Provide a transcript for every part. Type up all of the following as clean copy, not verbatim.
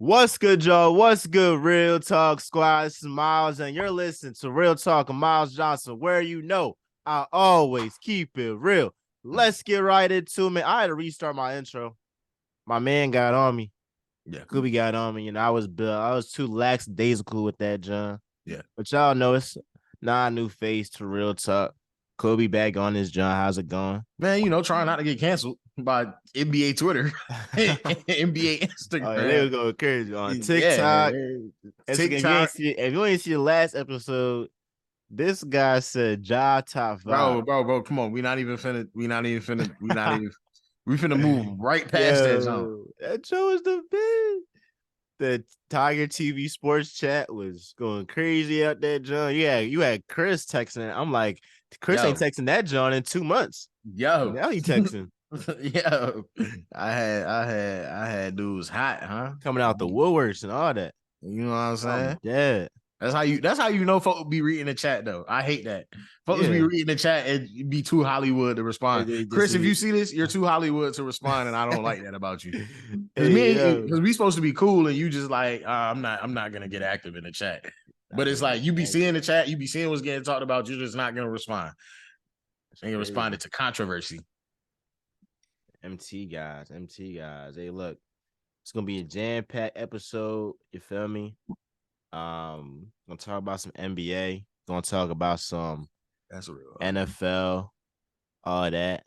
What's good, Joe? What's good, Real Talk Squad? This is Miles, and you're listening to Real Talk of Miles Johnson, where you know I always keep it real. Let's get right into it, man. I had to restart my intro. My man got on me. Yeah. Kubi got on me, and I was too lackadaisical with that, John. Yeah. But y'all know it's not a new face to Real Talk. Kobe back on this, John. How's it going? Man, trying not to get canceled by NBA Twitter, NBA Instagram. Oh, yeah, they was going crazy on TikTok. If you ain't see the last episode, this guy said Ja top five. Bro, come on. We finna move right past that zone. That show is the best. The Tiger TV sports chat was going crazy out there, John. Yeah, you had Chris texting. I'm like, Chris ain't texting that John in 2 months. Yo, now he texting. Yo, I had dudes hot, huh? Coming out the woodworks and all that. You know what I'm saying? Yeah. That's how you know folks be reading the chat though. I hate that. Folks be reading the chat and be too Hollywood to respond. Chris, if you see this, you're too Hollywood to respond, and I don't like that about you. Because we supposed to be cool, and you just like, I'm not gonna get active in the chat. But it's like you be seeing the chat, you be seeing what's getting talked about, you're just not gonna respond. And you responded to controversy. MT guys. Hey, look, it's gonna be a jam-packed episode. You feel me? Gonna talk about some NBA. Gonna talk about some NFL, all that.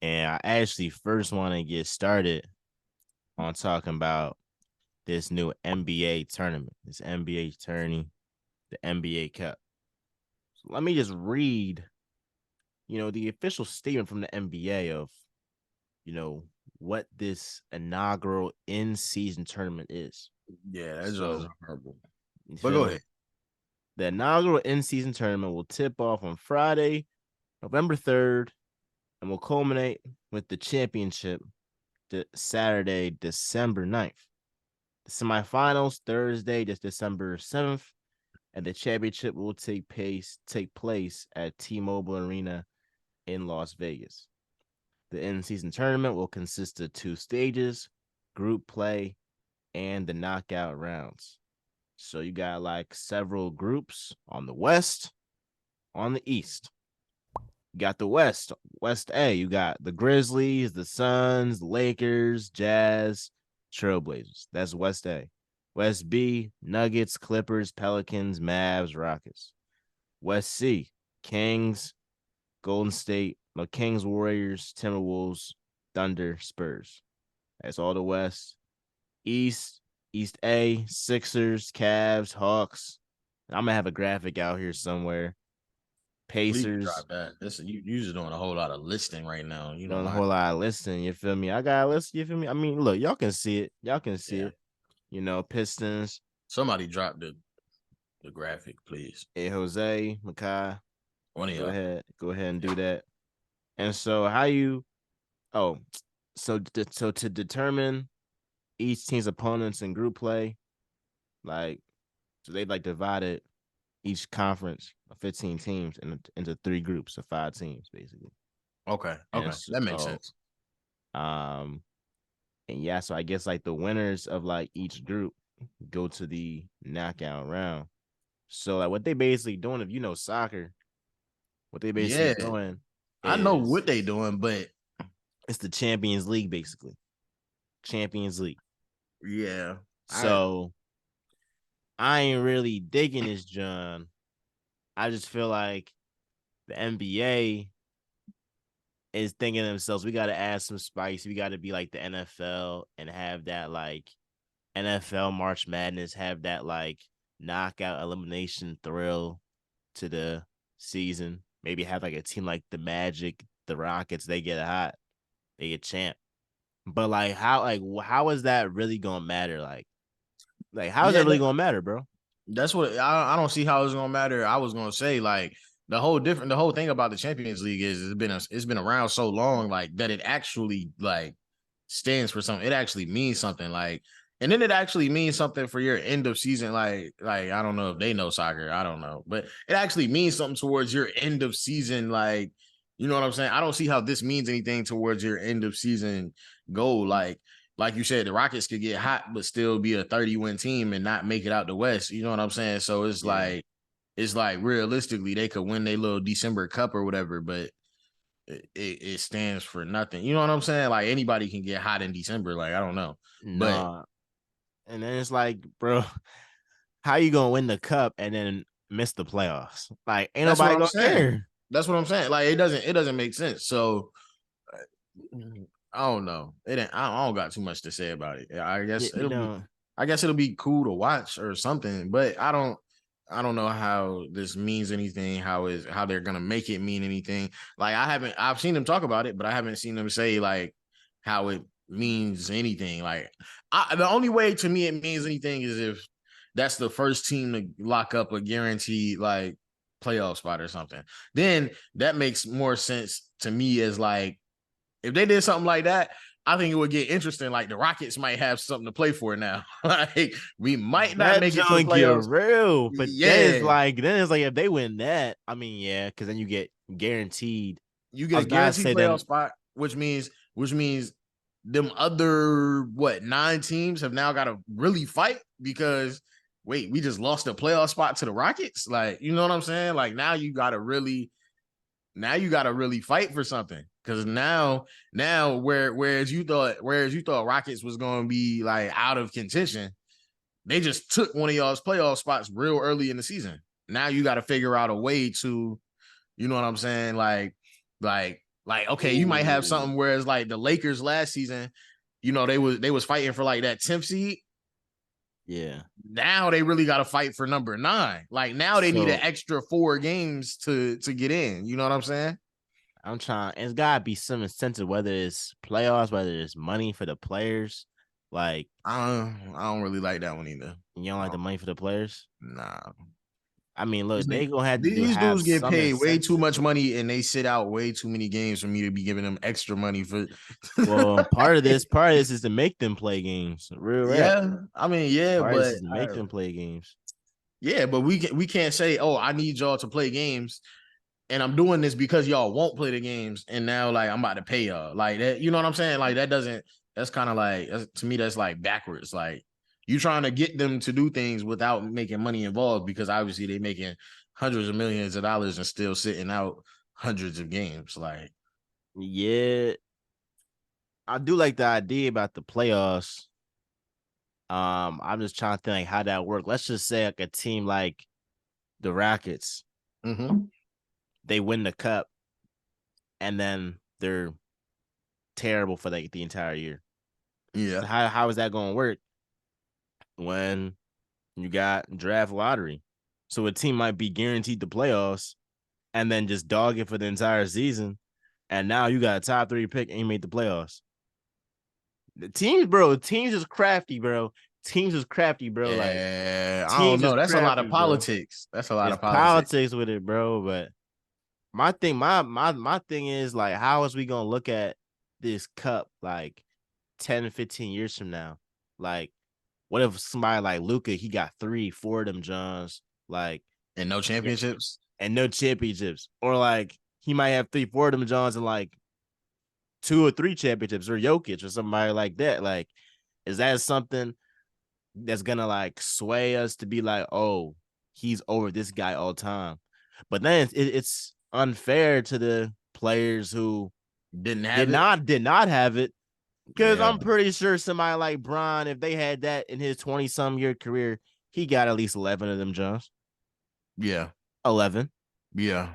And I actually first want to get started on talking about this new NBA tournament, this NBA tourney, the NBA Cup. So let me just read, the official statement from the NBA of, what this inaugural in-season tournament is. Yeah, that's horrible. But go ahead. The inaugural in-season tournament will tip off on Friday, November 3rd, and will culminate with the championship Saturday, December 9th. The semifinals Thursday, December 7th, and the championship will take place at T-Mobile Arena in Las Vegas. The in-season tournament will consist of 2 stages, group play, and the knockout rounds. So you got like several groups on the West, on the East. You got the West A. You got the Grizzlies, the Suns, Lakers, Jazz, Trailblazers. That's West A. West B, Nuggets, Clippers, Pelicans, Mavs, Rockets. West C, Kings, Golden State, Kings, Warriors, Timberwolves, Thunder, Spurs. That's all the West. East A, Sixers, Cavs, Hawks. I'm gonna have a graphic out here somewhere. Pacers. Drop that. You just doing a whole lot of listing right now. You know, a whole lot of listing. You feel me? I got a list. You feel me? I mean, look, y'all can see it. Pistons. Somebody drop the graphic, please. Hey, Jose, Makai. One of y'all. Go ahead and do that. And so so to determine each team's opponents in group play, so they've divided each conference of 15 teams into 3 groups of 5 teams, basically. Okay. That makes sense. And yeah, so I guess the winners of each group go to the knockout round. So what they basically doing, if you know soccer, what they basically doing. I know what they doing, but it's the Champions League, basically. Champions League. Yeah. So I ain't really digging this, John. I just feel like the NBA is thinking to themselves, we got to add some spice. We got to be like the NFL and have that NFL March Madness, have that knockout elimination thrill to the season. Maybe have a team like the Magic, the Rockets, they get hot, they get champ. But how is that really gonna matter? How is that really gonna matter, bro? That's what I don't see how it's gonna matter. I was gonna say the whole thing about the Champions League is it's been around so long that it actually stands for something. It actually means something and then it actually means something for your end of season. I don't know if they know soccer, I don't know, but it actually means something towards your end of season. You know what I'm saying? I don't see how this means anything towards your end of season goal. like you said, the Rockets could get hot, but still be a 30-win team and not make it out the West. You know what I'm saying? So it's like realistically, they could win their little December Cup or whatever, but it stands for nothing. You know what I'm saying? Like anybody can get hot in December. Like I don't know, but and then it's like, bro, how you gonna win the cup and then miss the playoffs? Like ain't nobody gonna care. That's what I'm saying. Like it doesn't make sense. So I don't know. I don't got too much to say about it. I guess it'll be cool to watch or something, but I don't know how this means anything, how they're gonna make it mean anything. Like I've seen them talk about it, but I haven't seen them say like how it means anything. Like the only way to me it means anything is if that's the first team to lock up a guaranteed like playoff spot or something. Then that makes more sense to me as like if they did something like that, I think it would get interesting. Like the Rockets might have something to play for now. Like we might not make it to the playoffs. Real, but then it's like if they win that, I mean, yeah, because then you get guaranteed. You get a guaranteed playoff spot, which means them other 9 teams have now got to really fight because wait, we just lost a playoff spot to the Rockets. Like you know what I'm saying? Like now you got to really fight for something. Because now, whereas you thought Rockets was going to be like out of contention, they just took one of y'all's playoff spots real early in the season. Now you got to figure out a way to, you know what I'm saying? Like, okay, you might have something whereas like the Lakers last season, you know, they was fighting for like that 10th seed. Yeah. Now they really got to fight for number 9. Like now they need an extra 4 games to get in. You know what I'm saying? I'm trying. It's gotta be some incentive, whether it's playoffs, whether it's money for the players. Like I don't really like that one either. You don't like the money for the players? Nah. I mean, look, they gonna have these dudes get paid way too much bro. money, and they sit out way too many games for me to be giving them extra money for. Well, part of this is to make them play games. Real rap. Yeah, I mean, yeah, part but of this is to make them play games. Yeah, but we can't say, oh, I need y'all to play games, and I'm doing this because y'all won't play the games, and now like I'm about to pay y'all like that. You know what I'm saying? Like that doesn't. That's kind of like to me. That's like backwards. Like you trying to get them to do things without making money involved because obviously they making hundreds of millions of dollars and still sitting out hundreds of games. Like, yeah, I do like the idea about the playoffs. I'm just trying to think how that works. Let's just say like a team like the Rockets, they win the cup, and then they're terrible for like the entire year. Yeah, so how is that going to work when you got draft lottery? So a team might be guaranteed the playoffs, and then just dog it for the entire season, and now you got a top 3 pick and you made the playoffs. The teams is crafty, bro. Yeah, like, I don't know. That's crafty, a lot of politics. Bro. That's a lot of politics with it, bro. But my thing is like, how is we gonna look at this cup like 10, 15 years from now? Like, what if somebody like Luka, he got 3, 4 of them Johns, like, and no championships, or like he might have 3, 4 of them Johns and like 2 or 3 championships, or Jokic or somebody like that. Like, is that something that's gonna like sway us to be like, oh, he's over this guy all the time? But then it's unfair to the players who did not have it, because I'm pretty sure somebody like Bron, if they had that in his 20-some year career, he got at least 11 of them Johns. Yeah, 11. Yeah.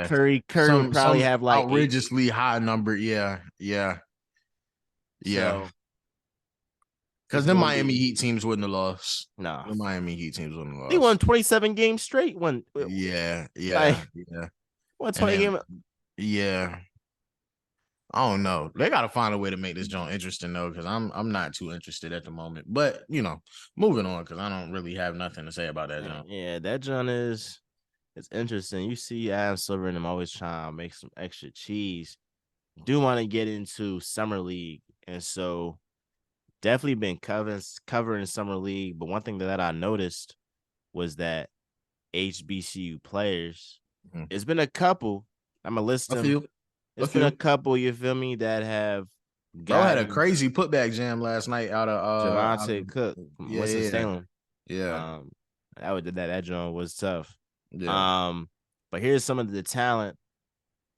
Curry would probably have like outrageously 8. High number. Yeah. So, because the Miami Heat teams wouldn't have lost. No, the Miami Heat teams wouldn't have lost. They won 27 games straight. Yeah. Won 20 games. Yeah. I don't know. They got to find a way to make this joint interesting though, because I'm not too interested at the moment. But moving on, because I don't really have nothing to say about that joint. Yeah, that joint it's interesting. You see Adam Silver and them always trying to make some extra cheese. Do want to get into Summer League, and so definitely been covering Summer League. But one thing that I noticed was that HBCU players, it's been a couple. I'm gonna list them. It's been a couple, you feel me, that have Bro had a guys, crazy putback jam last night out Javante of Cook from yeah. Winston-Salem. Yeah. That joint was tough. Yeah. But here's some of the talent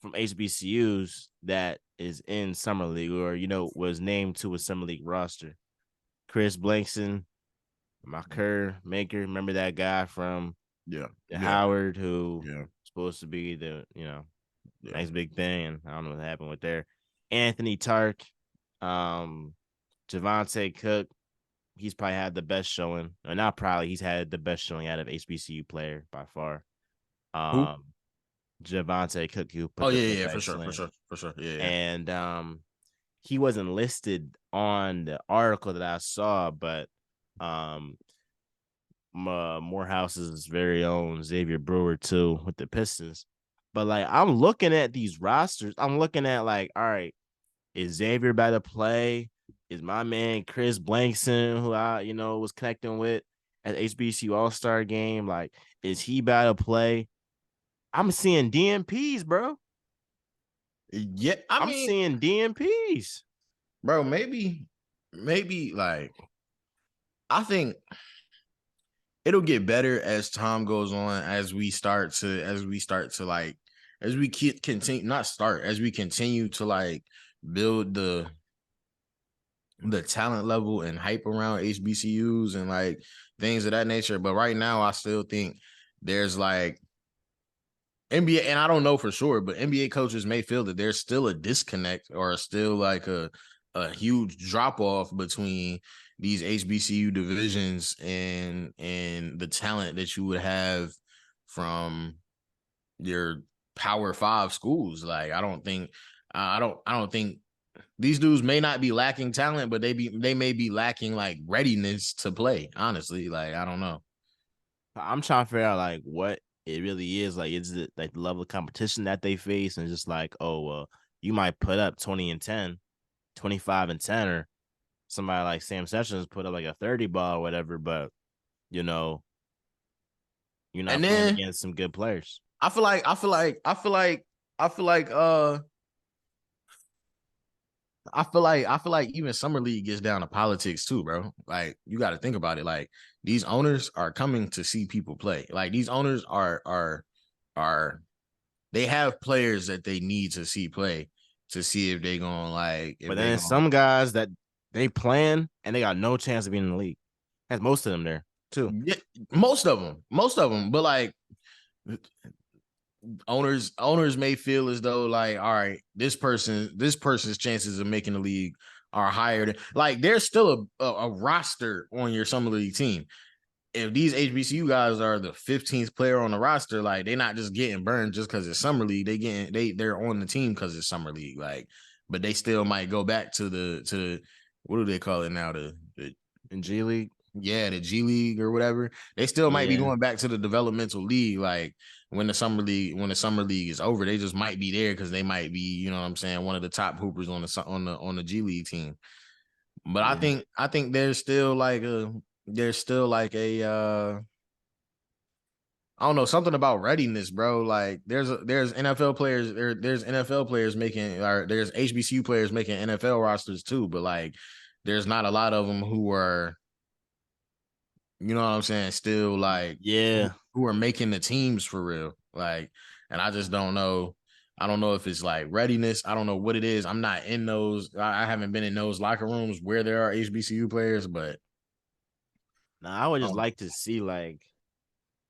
from HBCUs that is in summer league, or was named to a summer league roster. Chris Blankson, my Kerr maker. Remember that guy from Yeah. Howard who Yeah. supposed to be the Yeah. next big thing, and I don't know what happened with there. Anthony Tark, Javante Cook. He's probably had the best showing, or not probably. He's had the best showing out of HBCU player by far. Who? Javante Cook, who Oh put the yeah, putback for slam, sure. Yeah. and he wasn't listed on the article that I saw, but Morehouse's very own Xavier Brewer too with the Pistons. But like I'm looking at these rosters, I'm looking at like, all right, is Xavier about to play? Is my man Chris Blankson, who I was connecting with at HBCU All-Star game, like, is he about to play? I'm seeing DMPs, bro. Yeah, I'm seeing DMPs. bro, maybe like I think it'll get better as time goes on, as we continue, not start, as we continue to like build the talent level and hype around HBCUs and like things of that nature. But right now I still think there's like NBA, and I don't know for sure, but NBA coaches may feel that there's still a disconnect or still like a huge drop off between these HBCU divisions and the talent that you would have from your Power 5 schools. Like I don't think these dudes may not be lacking talent, but they may be lacking like readiness to play. Honestly, like I don't know. I'm trying to figure out like what it really is. Like, is it like the level of competition that they face, and just like, oh, well, you might put up 20 and 10, 25 and 10, or somebody like Sam Sessions put up like a 30 ball or whatever, but you know, you're not And playing then against some good players. I feel like even summer league gets down to politics too, bro. Like you got to think about it. Like these owners are coming to see people play. Like these owners are they have players that they need to see play to see if they gonna like But if then they there's gonna some guys that they plan and they got no chance of being in the league. Has most of them there too. yeah, most of them. But like owners may feel as though like, all right, this person's chances of making the league are higher than, like there's still a roster on your summer league team. If these HBCU guys are the 15th player on the roster, like they're not just getting burned just because it's summer league. They're on the team because it's summer league. Like, but they still might go back to the what do they call it now? The In G League. Yeah, the G League or whatever. They still might be Yeah. going back to the developmental league. Like when the summer league is over, they just might be there because they might be, you know what I'm saying, one of the top hoopers on the G League team. But Yeah. I think there's still like a I don't know, something about readiness, bro. Like there's NFL players there's NFL players making, or there's HBCU players making NFL rosters too, but like there's not a lot of them who are, you know what I'm saying, still like Yeah. who are making the teams for real. Like, and I just don't know. I don't know if it's like readiness. I don't know what it is. I'm not in those. I haven't been in those locker rooms where there are HBCU players, but Now I would just like to see like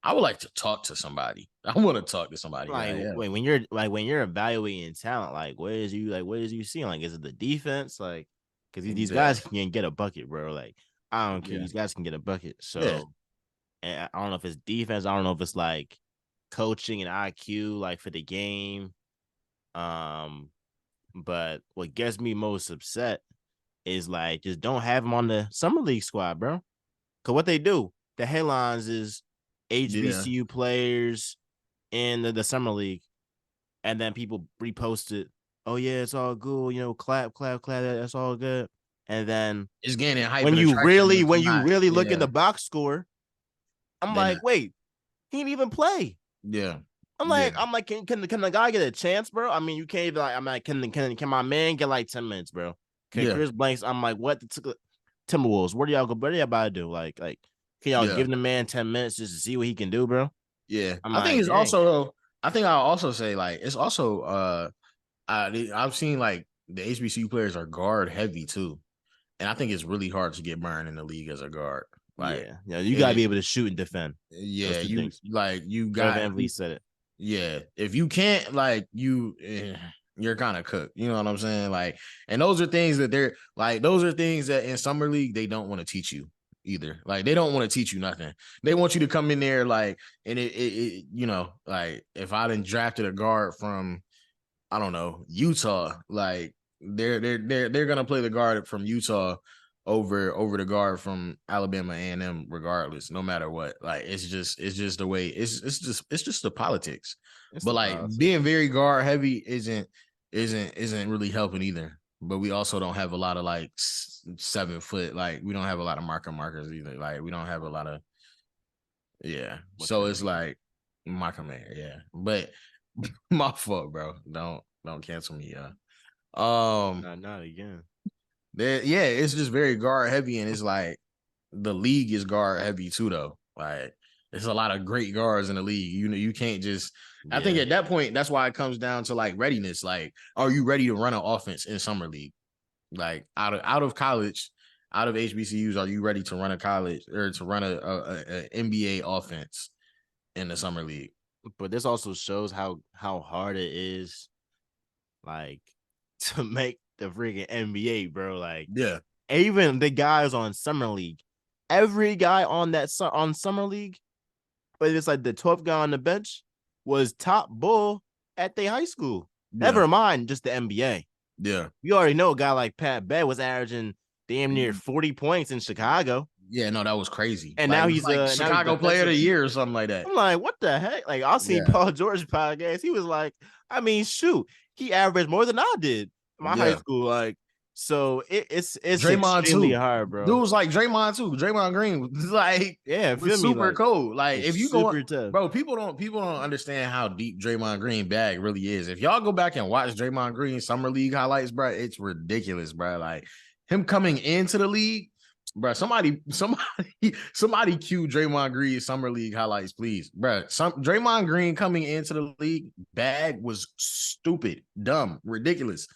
I would like to talk to somebody. I want to talk to somebody. Yeah. wait, when you're evaluating talent, like what is you seeing? Like, is it the defense? Like, because these Yeah. guys can get a bucket, bro. Like, I don't care. Yeah. These guys can get a bucket. Yeah. So, and I don't know if it's defense. I don't know if it's like coaching and IQ, like for the game. Um, but what gets me most upset is like just don't have them on the summer league squad, bro. Cause what they do, the headlines is Yeah. HBCU players in the summer league, and then people repost it. Oh yeah, it's all good, clap, clap, clap. That's all good. And then It's gaining hype when and you attraction, really but when you're you not. really look at Yeah. the box score, I'm They're like, not. wait, he didn't even play. Yeah. I'm Yeah. like, can the guy get a chance, bro? I mean, you can't even like, I'm like, can my man get like 10 minutes, bro? Okay, Chris Blanks. I'm like, what? Timberwolves. What do y'all about to do? Like, can y'all give the man 10 minutes just to see what he can do, bro? Yeah, I'm I think like, it's dang. also. I think I'll also say like it's also. I've seen like the HBCU players are guard heavy too, and I think it's really hard to get burned in the league as a guard. Like, yeah, you gotta be able to shoot and defend. Yeah, you things. Like you Fred got. VanVleet said it. Yeah, if you can't, like you're kind of cooked. You know what I'm saying? Like, and those are things that those are things that in summer league they don't want to teach you either. Like, they don't want to teach you nothing. They want you to come in there like, and it like if I done drafted a guard from, I don't know, Utah, like they're gonna play the guard from Utah over the guard from Alabama A&M regardless, no matter what. Like, it's just the way it's just the politics. But like being very guard heavy isn't really helping either. But we also don't have a lot of like 7 foot, like we don't have a lot of markers either. Like we don't have a lot of so it's like marker man, But my fault, bro. Don't cancel me, not again. It's just very guard heavy, and it's like the league is guard heavy too, though. Like, there's a lot of great guards in the league. You can't just. I think at that point, that's why it comes down to like readiness. Like, are you ready to run an offense in summer league? Like out of college, out of HBCUs, are you ready to run a college or to run a NBA offense in the summer league? But this also shows how hard it is, like, to make the freaking NBA, bro. Like, even the guys on summer league, every guy on summer league, but it's like the 12th guy on the bench was top bull at their high school. Never mind just the NBA. Yeah, you already know a guy like Pat Bev was averaging damn near 40 points in Chicago. Yeah, no, that was crazy. And like, now he's like Chicago Player of the Year or something like that. I'm like, what the heck? Like, I seen Paul George podcast. He was like, I mean, shoot, he averaged more than I did in my high school. Like, so it's Draymond extremely too. hard, bro. Dude was like Draymond too. Draymond Green was like, feel super me? cold. Like, if you go, tough. Bro, people don't understand how deep Draymond Green bag really is. If y'all go back and watch Draymond Green summer league highlights, bro, it's ridiculous, bro. Like, him coming into the league, bro. Somebody cue Draymond Green summer league highlights, please, bro. Draymond Green coming into the league bag was stupid, dumb, ridiculous.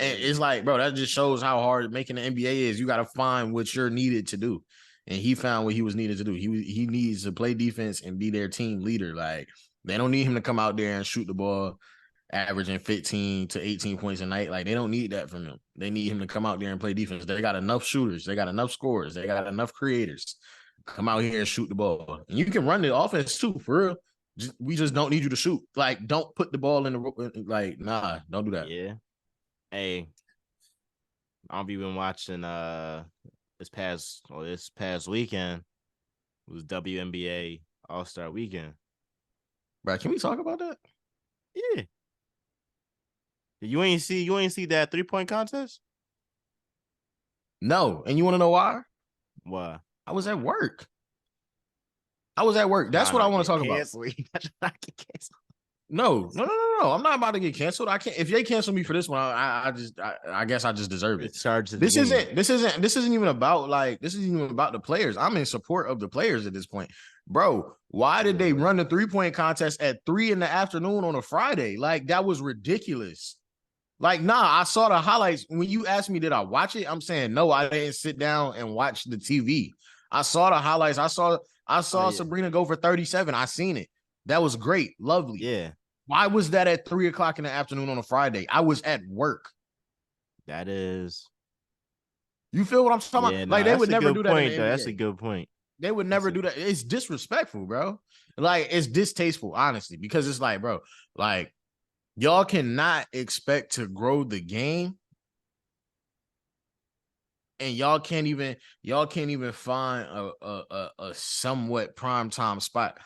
And it's like, bro, that just shows how hard making the NBA is. You got to find what you're needed to do. And he found what he was needed to do. He needs to play defense and be their team leader. Like, they don't need him to come out there and shoot the ball, averaging 15 to 18 points a night. Like, they don't need that from him. They need him to come out there and play defense. They got enough shooters. They got enough scorers. They got enough creators. Come out here and shoot the ball. And you can run the offense too, for real. We just don't need you to shoot. Like, don't put the ball in the, like, nah, don't do that. Yeah. Hey, I've been watching this past weekend. It was WNBA All-Star weekend. Bro, can we talk about that? Yeah. You ain't see that 3-point contest? No. And you want to know why? Why? I was at work. That's what I want to talk about. No. I'm not about to get canceled. I can't. If they cancel me for this one, I guess I just deserve it. This isn't even about the players. I'm in support of the players at this point, bro. Why did they run the 3-point contest at 3 p.m. on a Friday? Like, that was ridiculous. Like, nah, I saw the highlights. When you asked me, did I watch it? I'm saying no. I didn't sit down and watch the TV. I saw the highlights. I saw Sabrina go for 37. I seen it. That was great. Lovely. Yeah. Why was that at 3 p.m. on a Friday? I was at work. That is. You feel what I'm talking about? Like, they would never do that. That's a good point. They would never do that. It's disrespectful, bro. Like, it's distasteful, honestly, because it's like, bro, like, y'all cannot expect to grow the game. And y'all can't even find a somewhat primetime spot.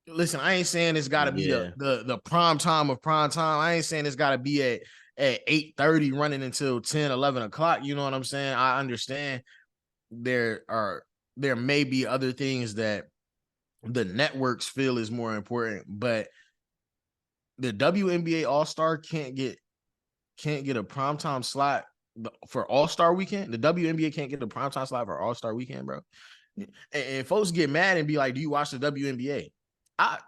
Listen, I ain't saying it's got to be the prime time of prime time. I ain't saying it's got to be at 8:30 running until 10, 11 o'clock. You know what I'm saying? I understand there may be other things that the networks feel is more important, but the WNBA All-Star can't get a primetime slot for All-Star weekend. The WNBA can't get the primetime slot for All-Star weekend, bro. And folks get mad and be like, "Do you watch the WNBA?" I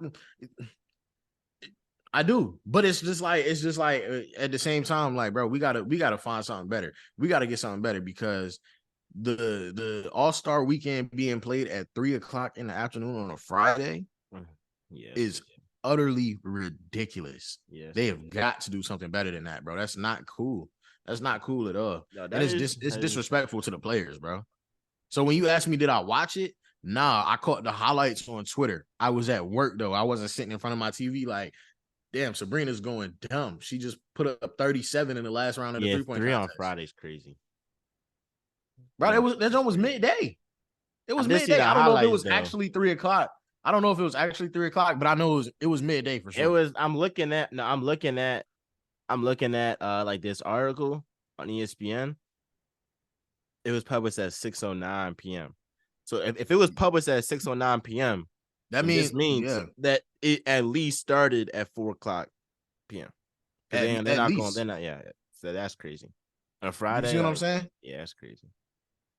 do, but it's just like at the same time, like, bro, we gotta find something better. We gotta get something better because the All-Star weekend being played at 3:00 in the afternoon on a Friday is utterly ridiculous. Yes, they have got to do something better than that, bro. That's not cool. That's not cool at all. No, and it's disrespectful to the players, bro. So when you ask me, did I watch it? Nah, I caught the highlights on Twitter. I was at work though. I wasn't sitting in front of my TV like, damn, Sabrina's going dumb. She just put up 37 in the last round of the 3-point contest. On Friday's crazy. Bro, that joint was midday. It was midday. I don't know if it was actually 3:00. I don't know if it was actually 3:00, but I know it was midday for sure. It was. I'm looking at like this article on ESPN. It was published at 6:09 p.m. So if it was published at 6:09 p.m., that means that it at least started at 4:00 p.m. They're not going. They're not. Yeah. So that's crazy. On a Friday, you see what I'm saying? Yeah, that's crazy.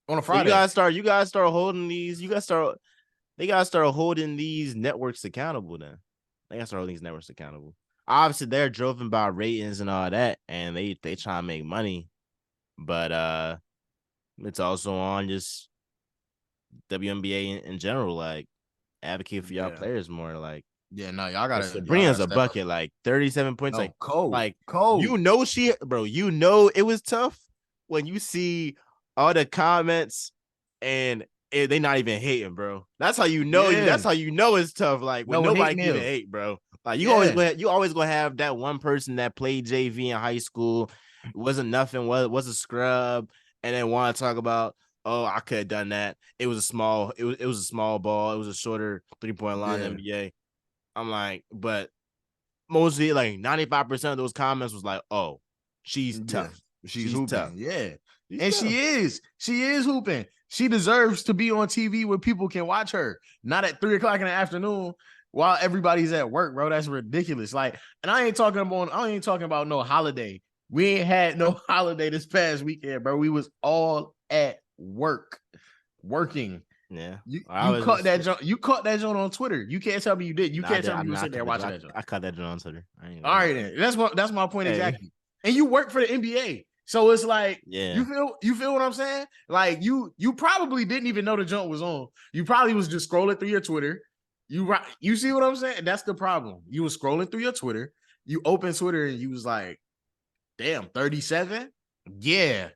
On a Friday, you gotta start holding these. They gotta start holding these networks accountable. Then they gotta start holding these networks accountable. Obviously, they're driven by ratings and all that, and they try to make money. But it's also on just WNBA in general, like advocate for y'all players more. Like, yeah, no, y'all gotta. Sabrina's a bucket, like 37 points, no, like cold. You know it was tough when you see all the comments and they not even hating, bro. That's how you know. That's how you know it's tough. Like when nobody can even hate, bro. Like you always gonna have that one person that played JV in high school, wasn't nothing, was a scrub, and then want to talk about, oh, I could have done that. It was a small ball. It was a shorter 3-point line NBA. I'm like, but mostly like 95% of those comments was like, oh, she's tough. She's hooping. Tough. Yeah. And she is hooping. She deserves to be on TV where people can watch her, not at 3:00 in the afternoon while everybody's at work, bro. That's ridiculous. Like, and I ain't talking about no holiday. We ain't had no holiday this past weekend, bro. We was all at work, working. Yeah, you caught that joint. You caught that joint on Twitter. You can't tell me you did. You can't tell me you were sitting there watching that joint. I caught that joint on Twitter. All right, then. That's my point exactly. And you work for the NBA. So it's like, you feel what I'm saying? Like you probably didn't even know the jump was on. You probably was just scrolling through your Twitter. You see what I'm saying? That's the problem. You was scrolling through your Twitter. You opened Twitter and you was like, damn, 37? Yeah.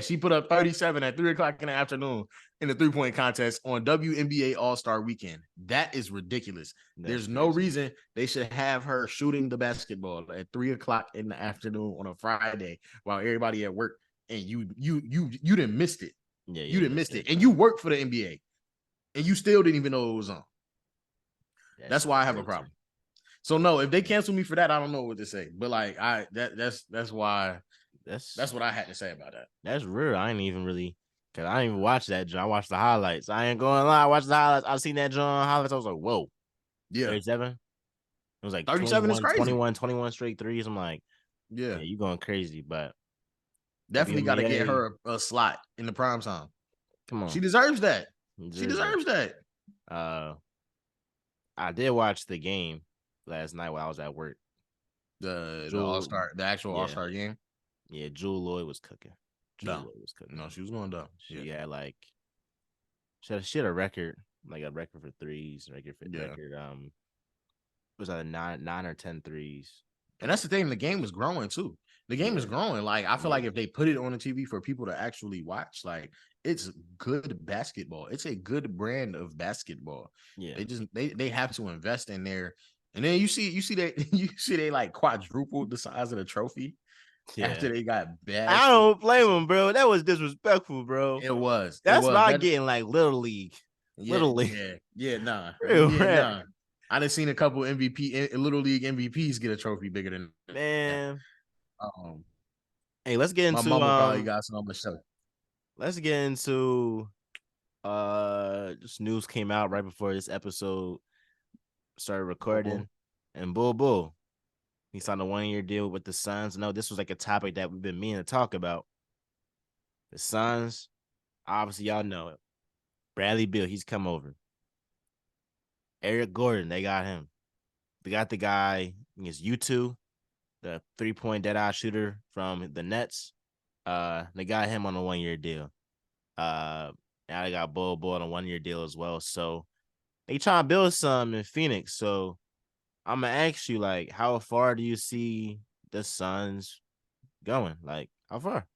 She put up 37 at 3:00 in the afternoon in the 3-point contest on WNBA All-Star weekend. That is ridiculous. There's no reason they should have her shooting the basketball at 3:00 in the afternoon on a Friday while everybody at work, and you didn't missed it. Yeah, you didn't missed it. And you work for the NBA and you still didn't even know it was on. That's why I have a problem. So no, if they cancel me for that, I don't know what to say. But like that's why that's what I had to say about that. That's real. I ain't even really, because I didn't even watch that, John. I watched the highlights. I ain't going to lie. I watched the highlights. I seen that John highlights. I was like, whoa. Yeah. 37? It was like 37 is crazy. 21 straight threes. I'm like, yeah, you going crazy, but definitely got to get her a slot in the prime time. Come on. She deserves that. She deserves that. I did watch the game last night while I was at work. The All-Star, the actual All-Star game. Yeah, Jewel Lloyd was cooking. No, she was going down. She had like she had a record, like a record for threes, record. It was either 9 or 10 threes. And that's the thing. The game is growing too. The game is growing. Like I feel like if they put it on the TV for people to actually watch, like it's good basketball. It's a good brand of basketball. Yeah, they have to invest in there. And then you see they like quadrupled the size of the trophy after they got bad. I don't blame them, bro. That was disrespectful, bro. It was. That's not getting like Little League. Little League. Nah. I done seen a couple Little League MVPs get a trophy bigger than man. Hey, let's get into. My mama probably got some on the show. Let's get into. Just news came out right before this episode started recording, and Bull. He signed a 1-year deal with the Suns. No, this was like a topic that we've been meaning to talk about. The Suns, obviously y'all know it. Bradley Beal, he's come over. Eric Gordon, they got him. They got the guy, he's U2, the 3-point dead-eye shooter from the Nets. They got him on a 1-year deal. Now they got Bol Bol on a 1-year deal as well. So they trying to build some in Phoenix. So I'm gonna ask you, like, how far do you see the Suns going? Like, how far?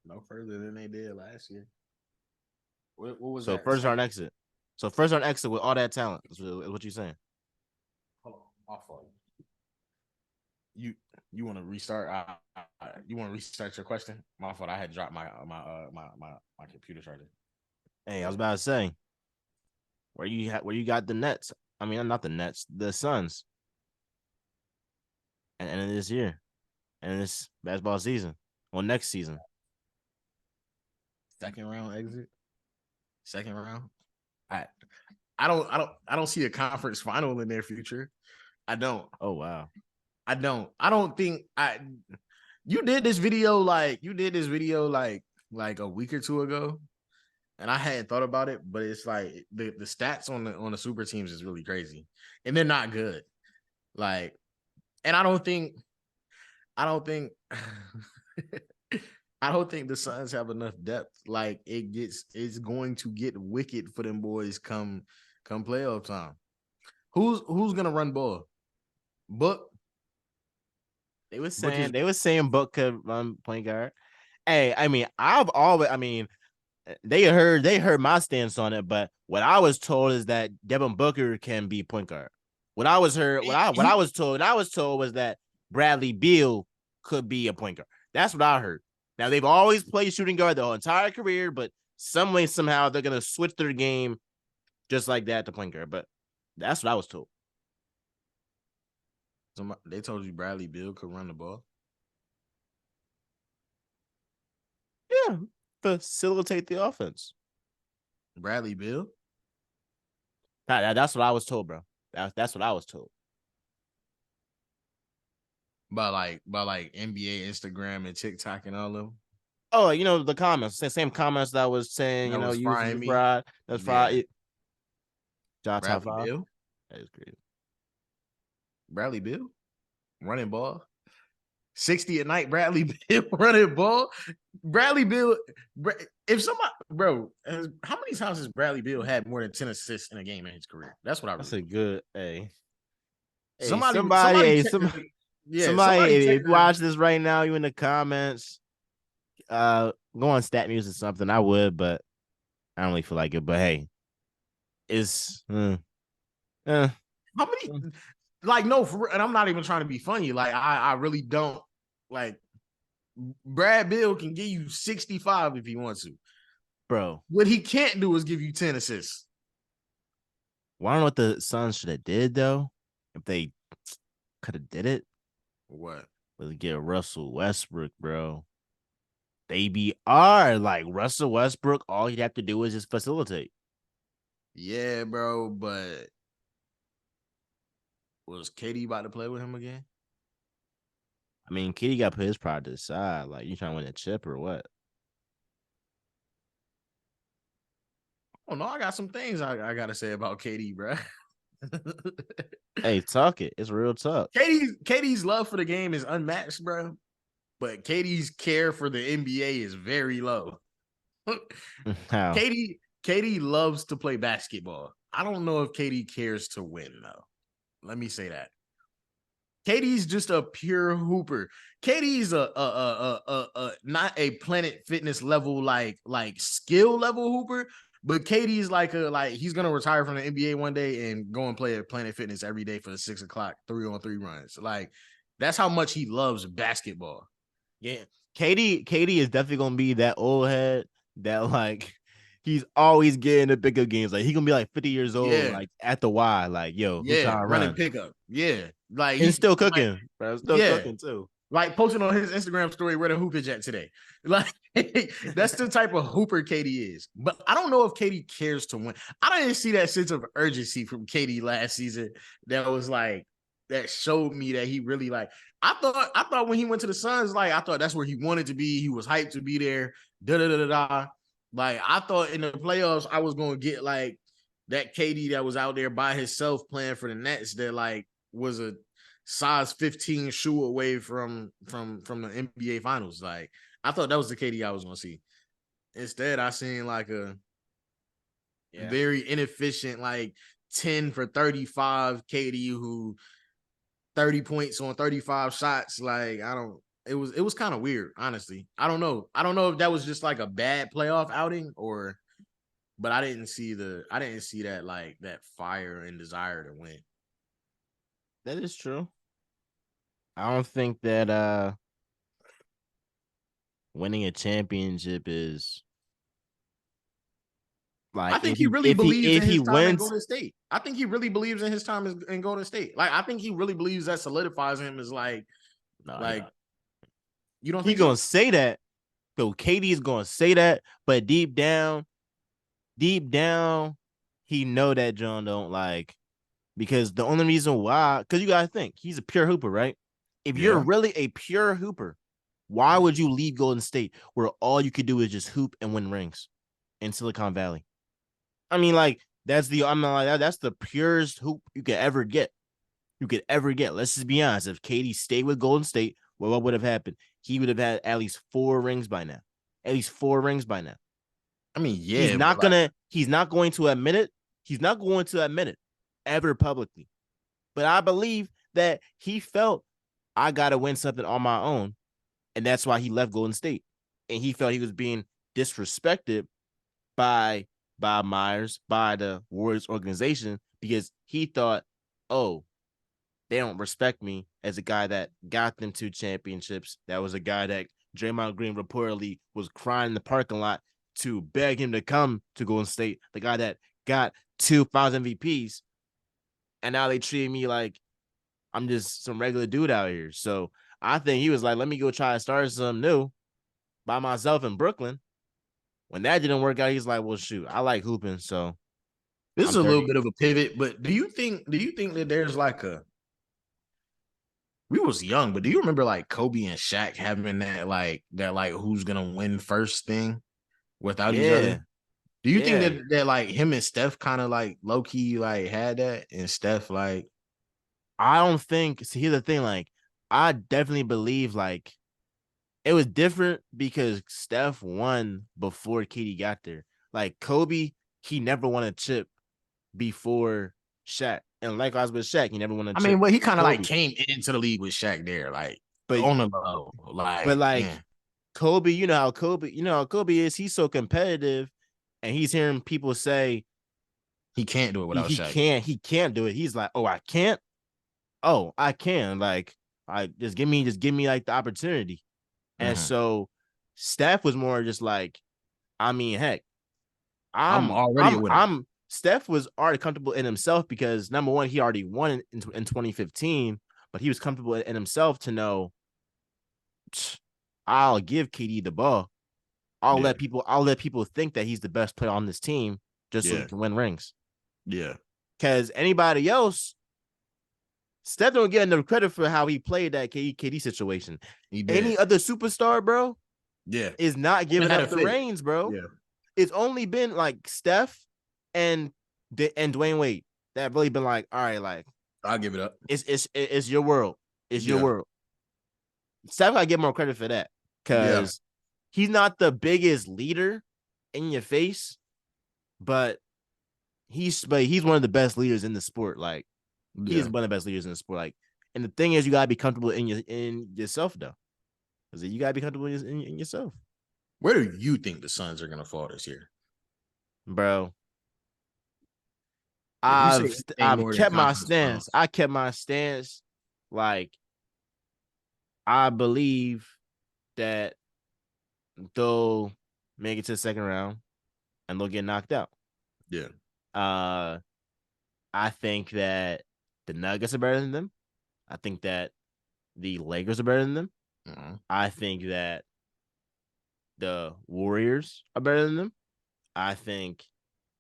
No further than they did last year. What was So that? first round exit. So first round exit with all that talent is what you're saying. Hold on, my fault. You want to restart? You want to restart your question? My fault. I had dropped my computer charger. Hey, I was about to say, where you got the Nets? I mean, not the Nets, the Suns. And this year, and this basketball season, or next season. Second round exit. Second round. I don't see a conference final in their future. I don't. Oh wow. I don't think you did this video like a week or two ago, and I hadn't thought about it, but it's like the stats on the super teams is really crazy, and they're not good. Like, and I don't think I don't think the Suns have enough depth. Like, it's going to get wicked for them boys come playoff time. Who's gonna run ball? Book. They were saying Book could run point guard. Hey, I mean, they heard my stance on it, but what I was told is that Devin Booker can be point guard. What I was told was that Bradley Beal could be a point guard. That's what I heard. Now they've always played shooting guard their whole entire career, but some way, somehow they're gonna switch their game just like that to point guard. But that's what I was told. They told you Bradley Beal could run the ball. Yeah, facilitate the offense. Bradley Beal. That's what I was told, bro. That's what I was told. By like NBA, Instagram, and TikTok and all of them. Oh, the comments, the same comments that I was saying, That was frying me. That was fried. Yeah. Bradley Beal. That is great. Bradley Beal running ball. 60 a night, Bradley Beal running ball. Bradley Beal, if somebody, bro, how many times has Bradley Beal had more than 10 assists in a game in his career? That's what I really. That's a good, hey. Somebody, if you watch this right now, you in the comments, go on Stat News or something. I would, but I don't really feel like it. But hey, it's how many? Like, no, and I'm not even trying to be funny. Like, I really don't. Like, Brad Beal can give you 65 if he wants to, bro. What he can't do is give you 10 assists. Well, I don't know what the Suns should have did though. If they could have did it, what? Was get Russell Westbrook, bro. They are like Russell Westbrook. All he'd have to do is just facilitate. Yeah, bro, but was KD about to play with him again? I mean, KD got to put his pride to the side. Like, you trying to win a chip or what? Oh no, I got some things I gotta say about KD, bro. Hey, talk it. It's real talk. KD's love for the game is unmatched, bro. But KD's care for the NBA is very low. How? KD loves to play basketball. I don't know if KD cares to win, though. Let me say that. KD's just a pure hooper. KD's a not a Planet Fitness level like skill level hooper, but KD's like he's gonna retire from the NBA one day and go and play at Planet Fitness every day for the 6 o'clock 3-on-3 runs. Like, that's how much he loves basketball. Yeah, KD is definitely gonna be that old head that like he's always getting the pickup games. Like, he gonna be like 50 years old, like at the Y, like, yo, who's trying to running run pickup. Yeah, like he's still cooking, like, bro. Still cooking too. Like posting on his Instagram story where the hoopage at today. Like, that's the type of hooper KD is. But I don't know if KD cares to win. I didn't see that sense of urgency from KD last season. That was like, that showed me that he really like. I thought when he went to the Suns, like I thought that's where he wanted to be. He was hyped to be there. Da da da da da. Like I thought in the playoffs, I was gonna get like that KD that was out there by himself playing for the Nets that like was a size 15 shoe away from the NBA finals. Like I thought that was the KD I was gonna see. Instead, I seen like a very inefficient, like 10 for 35 KD who 30 points on 35 shots. Like, it was kind of weird, honestly. I don't know. I don't know if that was just like a bad playoff outing but I didn't see that like that fire and desire to win. That is true. I don't think that winning a championship is I like think he really believes if in he his time in wins. Golden State. I think he really believes in his time in Golden State. Like, I think he really believes that solidifies him as like, No, you don't he think so? gonna say that. So KD is gonna say that, but deep down, he know that John don't like because the only reason why, because you gotta think he's a pure hooper, right? If you're Yeah. really a pure hooper, why would you leave Golden State where all you could do is just hoop and win rings in Silicon Valley? I mean, like that's that's the purest hoop you could ever get. Let's just be honest. If KD stayed with Golden State, well, what would have happened? He would have had at least 4 rings by now. At least 4 rings by now. I mean, yeah, but like, He's not going to admit it. He's not going to admit it ever publicly. But I believe that he felt I gotta win something on my own. And that's why he left Golden State. And he felt he was being disrespected by Bob Myers, by the Warriors organization, because he thought, oh, they don't respect me as a guy that got them 2 championships. That was a guy that Draymond Green reportedly was crying in the parking lot to beg him to come to Golden State. The guy that got 2 Finals MVPs, and now they treat me like I'm just some regular dude out here. So I think he was like, let me go try to start something new by myself in Brooklyn. When that didn't work out, he's like, well, shoot, I like hooping, so this is I'm a little 30. bit of a pivot, but do you think that there's like we was young, but do you remember like Kobe and Shaq having that like who's gonna win first thing without each other? Yeah, Do you think yeah. that like him and Steph kind of like low key like had that, and Steph like I don't think. See, here's the thing. Like, I definitely believe like it was different because Steph won before Katie got there. Like Kobe, he never won a chip before Shaq, and likewise with Shaq, he never won a I mean, chip. well, he kind of like Kobe, came into the league with Shaq there, like but on the low, but like like Kobe, you know how Kobe is. He's so competitive, and he's hearing people say he can't do it without Shaq. he can't do it. He's like, oh, I can't. Oh, I can. Like, I just give me like the opportunity. And Mm-hmm. so Steph was more just like, I mean, heck, I'm already a winner. I'm Steph was already comfortable in himself because number one, he already won in 2015, but he was comfortable in himself to know I'll give KD the ball. Yeah, I'll let people think that he's the best player on this team just so he yeah, can win rings. yeah. Because anybody else, Steph don't get enough credit for how he played that KD situation. He Any did. other superstar, bro, Yeah, is not it giving had up a the fit. reins, bro. Yeah, It's only been like Steph and Dwayne Wade that have really been like, all right, like I'll give it up. it's your world. It's your Yeah, world. Steph gotta get more credit for that yeah, because he's not the biggest leader in your face, but he's one of the best leaders in the sport. Like he is yeah. one of the best leaders in the sport. Like, and the thing is, you gotta be comfortable in yourself though, because you gotta be comfortable in yourself, Where do you think the Suns are gonna fall this year? bro. If you say anything I've more than kept my conference stance. finals, I kept my stance. Like I believe that they'll make it to the second round and they'll get knocked out. yeah, Uh, I think that the Nuggets are better than them. I think that the Lakers are better than them. I think that the Warriors are better than them. I think.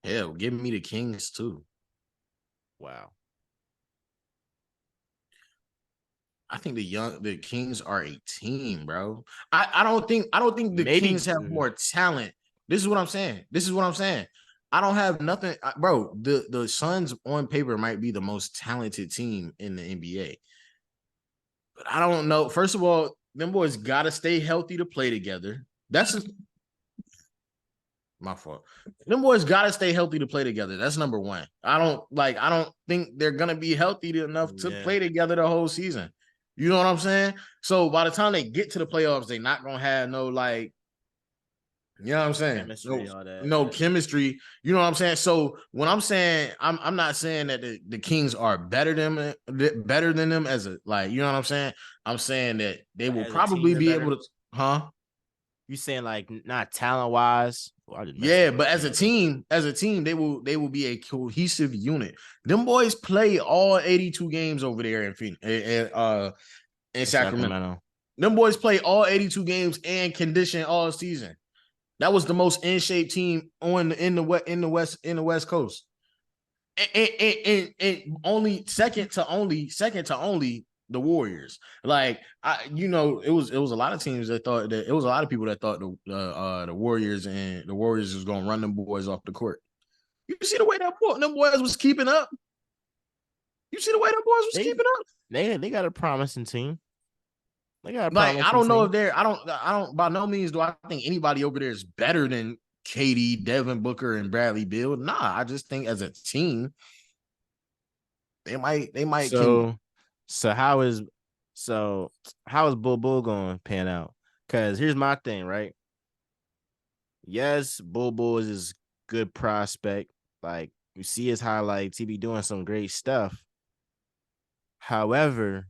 hell, give me the Kings too. Wow. I think the Kings are a team, bro. I don't think the Maybe Kings have more talent. This is what I'm saying. I don't have nothing, bro. The Suns on paper might be the most talented team in the NBA, but I don't know. First of all, them boys gotta stay healthy to play together. That's my fault. Them boys gotta stay healthy to play together. That's number one. I don't think they're gonna be healthy enough to play together the whole season. You know what I'm saying? So by the time they get to the playoffs, they're not gonna have no like, you know what I'm saying? chemistry, all that. No chemistry. You know what I'm saying? So when I'm saying I'm not saying that the Kings are better than them as a like, you know what I'm saying? I'm saying that they will probably be able to, huh? You saying like not talent wise? Yeah, but as a team, they will be a cohesive unit. Them boys play all 82 games over there in Sacramento. Them boys play all 82 games and condition all season. That was the most in shape team in the West Coast. And only second to only the Warriors. Like it was a lot of teams that thought that it was a lot of people that thought the Warriors was gonna run them boys off the court. You see the way them boys was keeping up. You see the way them boys was keeping up. They got a promising team. I don't know if they're. I don't. By no means do I think anybody over there is better than KD, Devin Booker, and Bradley Beal. Nah, I just think as a team, they might. So how is Bull Bull going to pan out? Because here's my thing, right? Yes, Bull Bull is his good prospect. Like you see his highlights, he be doing some great stuff. However,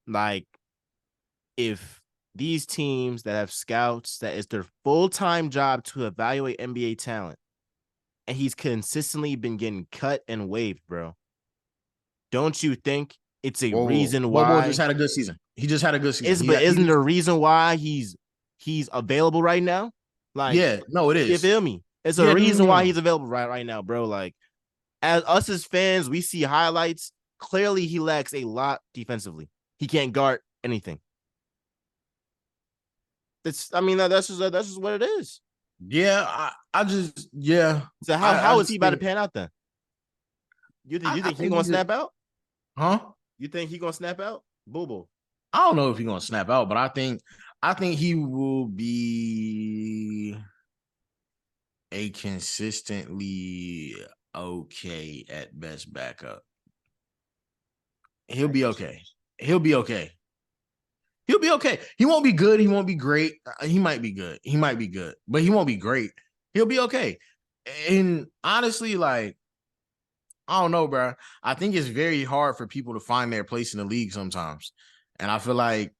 like if these teams that have scouts that it's their full-time job to evaluate NBA talent, and he's consistently been getting cut and waived, bro. Don't you think it's a reason why Bobo just had a good season? He just had a good season. Isn't there a reason why he's available right now? Like, yeah, no, it is. You feel me? It's a reason why he's available right now, bro. Like, as us as fans, we see highlights. Clearly, he lacks a lot defensively. He can't guard anything. That's just what it is. Yeah, I just yeah. So how is he about to pan out then? You think he's gonna snap out? Huh? You think he's gonna snap out? Boo boo. I don't know if he's gonna snap out, but I think he will be a consistently okay at best backup. He'll be okay. He'll be okay. He'll be okay. He won't be good. He won't be great. He might be good. But he won't be great. He'll be okay. And honestly, like, I don't know, bro. I think it's very hard for people to find their place in the league sometimes. And I feel like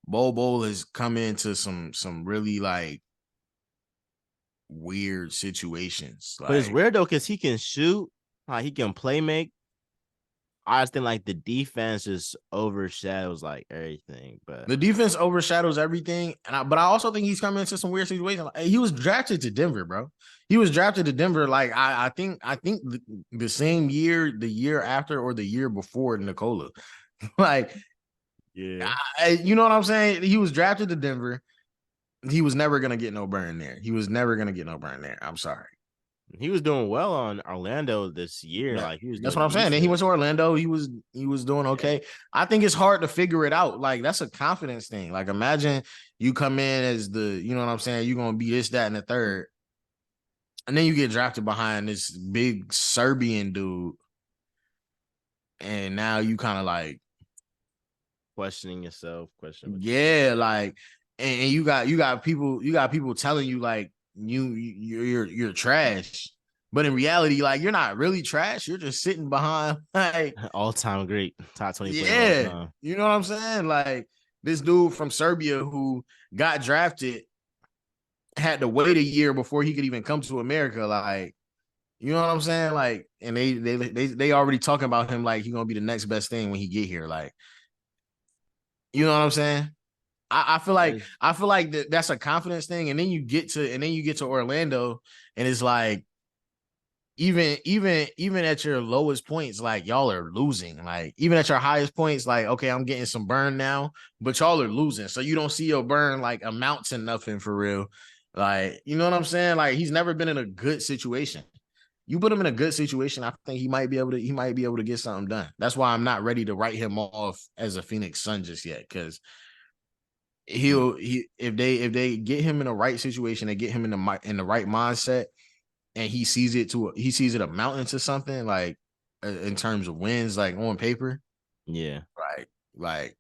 Bobo has come into some really like weird situations. But it's weird though, because he can shoot, he can play make. I just think like the defense just overshadows like everything. But the defense overshadows everything. But I also think he's coming into some weird situations. Like, he was drafted to Denver, bro. He was drafted to Denver. Like I think the same year, the year after, or the year before Nikola. Like, yeah, you know what I'm saying? He was drafted to Denver. He was never gonna get no burn there. I'm sorry. He was doing well on Orlando this year. Yeah, like that's what I'm saying. Then he went to Orlando. He was doing okay. Yeah. I think it's hard to figure it out. Like, that's a confidence thing. Like, imagine you come in as the, you know what I'm saying? You're gonna be this, that, and the third, and then you get drafted behind this big Serbian dude, and now you kind of like questioning yourself. Yeah, like, and you got people telling you like you're trash, but in reality, like, you're not really trash. You're just sitting behind like all-time great top 20 yeah, you know what I'm saying? Like, this dude from Serbia who got drafted had to wait a year before he could even come to America. Like, you know what I'm saying? Like, and they already talking about him like he's gonna be the next best thing when he get here. Like, you know what I'm saying? I feel like that's a confidence thing, and then you get to Orlando, and it's like even at your lowest points, like y'all are losing. Like even at your highest points, like okay, I'm getting some burn now, but y'all are losing. So you don't see your burn like amount to nothing for real. Like, you know what I'm saying? Like he's never been in a good situation. You put him in a good situation, I think he might be able to get something done. That's why I'm not ready to write him off as a Phoenix Sun just yet, because if they get him in the right situation, they get him in the right mindset, and he sees it amounting to something like in terms of wins, like on paper. Yeah. Right. Like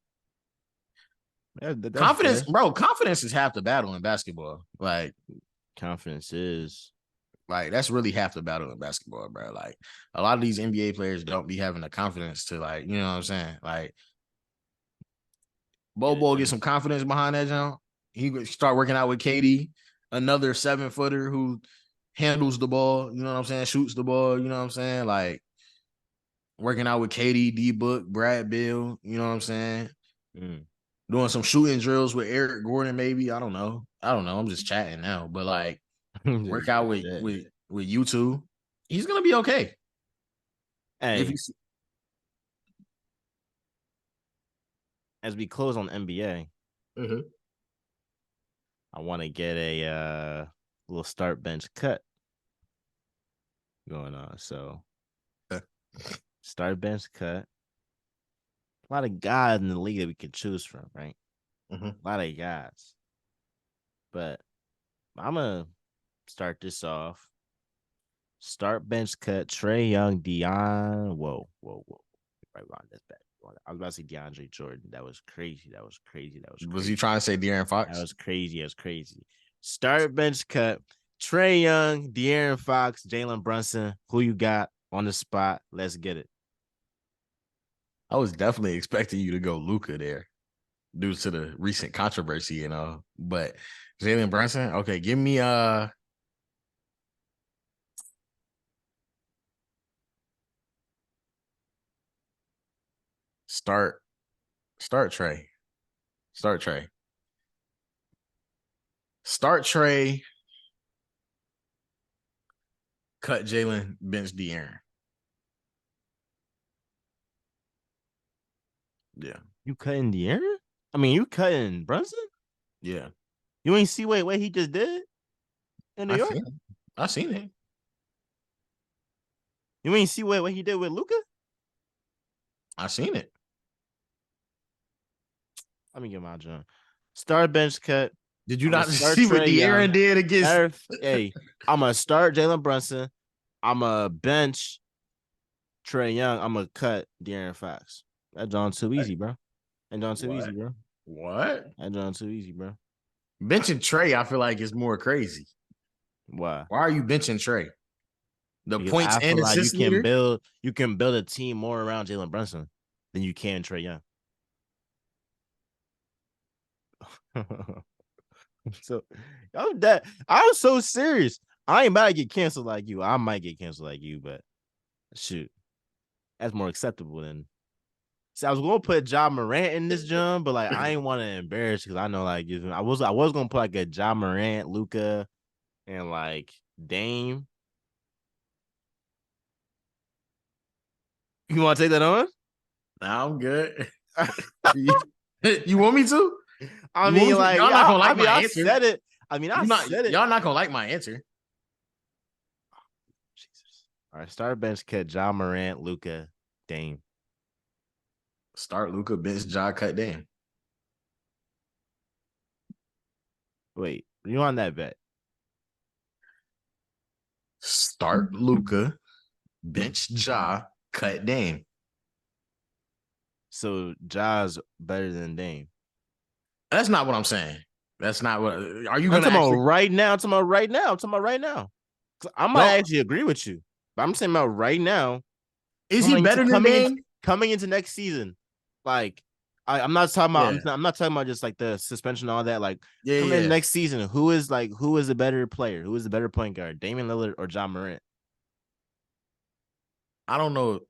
that's confidence, fair. bro. Confidence is half the battle in basketball. Like confidence is that's really half the battle in basketball, bro. Like a lot of these NBA players don't be having the confidence to, like, you know what I'm saying? Like Bobo get some confidence behind that jump. He would start working out with KD, another 7-footer who handles the ball, you know what I'm saying? Shoots the ball, you know what I'm saying? Like working out with KD, D Book, Brad Bill, you know what I'm saying? Doing some shooting drills with Eric Gordon, maybe. I don't know. I'm just chatting now, but like work out with you two. He's gonna be okay. Hey, if you as we close on NBA, I want to get a little start bench cut going on. So start bench cut. A lot of guys in the league that we can choose from, right? A lot of guys. But I'm gonna start this off. Start bench cut. Trae Young, Dion. Whoa. Right on this back. I was about to say DeAndre Jordan. That was crazy. Was you trying to say De'Aaron Fox? That was crazy. Start bench cut. Trae Young, De'Aaron Fox, Jalen Brunson. Who you got on the spot? Let's get it. I was definitely expecting you to go Luka there due to the recent controversy, you know. But Jalen Brunson, okay, give me start Trae. Start Trae. Start Trae. Cut Jalen, bench De'Aaron. Yeah. You cutting De'Aaron? I mean, you cutting Brunson? Yeah. You ain't see what he just did in New York? I seen it. You ain't see what he did with Luka? I seen it. Let me get my jump. Start bench cut. Did you not see what De'Aaron did against? Hey, I'm gonna start Jalen Brunson. I'm gonna bench Trae Young. I'm gonna cut De'Aaron Fox. That John too easy, bro. That John too easy, bro. What? That John too easy, bro. Benching Trae, I feel like is more crazy. Why? Why are you benching Trae? Because points I feel and like assist you can build a team more around Jalen Brunson than you can Trae Young. So I was so serious. I ain't about to get canceled like you. I might get canceled like you, but shoot, that's more acceptable than. See, I was gonna put Ja Morant in this jump, but like I ain't want to embarrass because I know like I was gonna put like a Ja Morant, Luka, and like Dame. You want to take that on? Nah, I'm good. You want me to? I mean, like y'all not gonna like my answer. Said it. I mean, I said it. Y'all not gonna like my answer. Jesus. All right, start bench cut Ja Morant, Luka, Dame. Start Luka, bench Ja, cut Dame. Wait, you on that bet? Start Luka, bench Ja, cut Dame. So Ja's better than Dame. That's not what I'm saying. That's not what. Are you going to actually right now? I'm talking about right now. I'm talking about right now. I might actually agree with you, but I'm saying about right now. Is he better than Dame? Coming into next season? Like I'm not talking about. Yeah. I'm not talking about just like the suspension and all that. Like coming in next season, who is a better player? Who is the better point guard? Damian Lillard or Ja Morant? I don't know.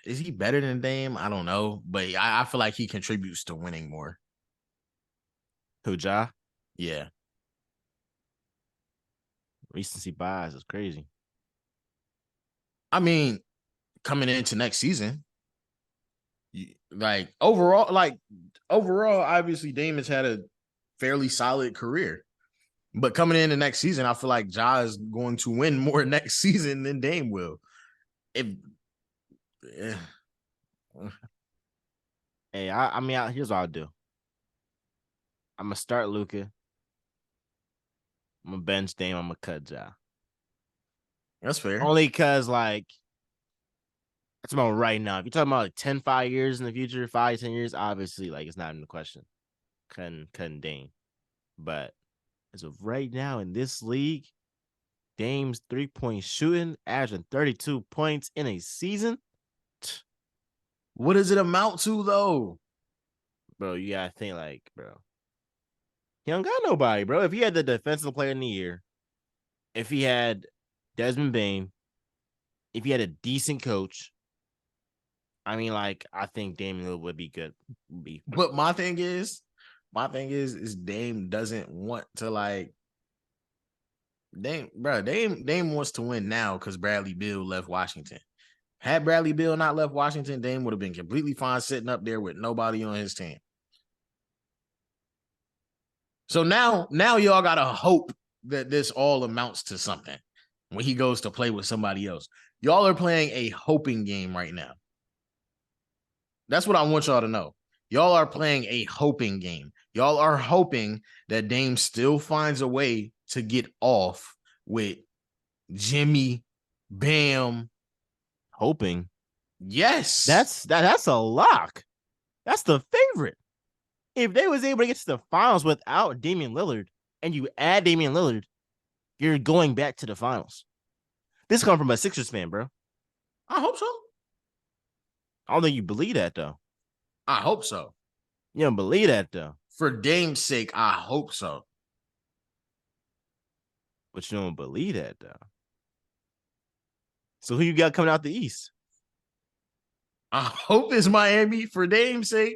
Is he better than Dame? I don't know, but I feel like he contributes to winning more. Who, Ja? Yeah. Recency bias is crazy. I mean, coming into next season, overall, obviously Dame has had a fairly solid career. But coming into next season, I feel like Ja is going to win more next season than Dame will. Hey, here's what I'll do. I'm gonna start Luka. I'm gonna bench Dame. I'm gonna cut Ja. That's fair. Only because that's about right now. If you're talking about 5 years in the future, 10 years, obviously it's not in the question. Cutting Dame. But as of right now in this league, Dame's 3-point shooting, averaging 32 points in a season. What does it amount to, though? Bro, you gotta think bro. He don't got nobody, bro. If he had the defensive player in the year, if he had Desmond Bain, if he had a decent coach, I think Damian Lillard would be good. But my thing is Dame doesn't want to Dame wants to win now because Bradley Beal left Washington. Had Bradley Beal not left Washington, Dame would have been completely fine sitting up there with nobody on his team. So now y'all gotta hope that this all amounts to something when he goes to play with somebody else. Y'all are playing a hoping game right now. That's what I want y'all to know. Y'all are playing a hoping game. Y'all are hoping that Dame still finds a way to get off with Jimmy, Bam. Hoping. Yes. That's a lock. That's the favorite. If they was able to get to the finals without Damian Lillard and you add Damian Lillard, you're going back to the finals. This comes from a Sixers fan, bro. I hope so. I don't think you believe that, though. I hope so. You don't believe that, though. For Dame's sake, I hope so. But you don't believe that, though. So who you got coming out the East? I hope it's Miami for Dame's sake.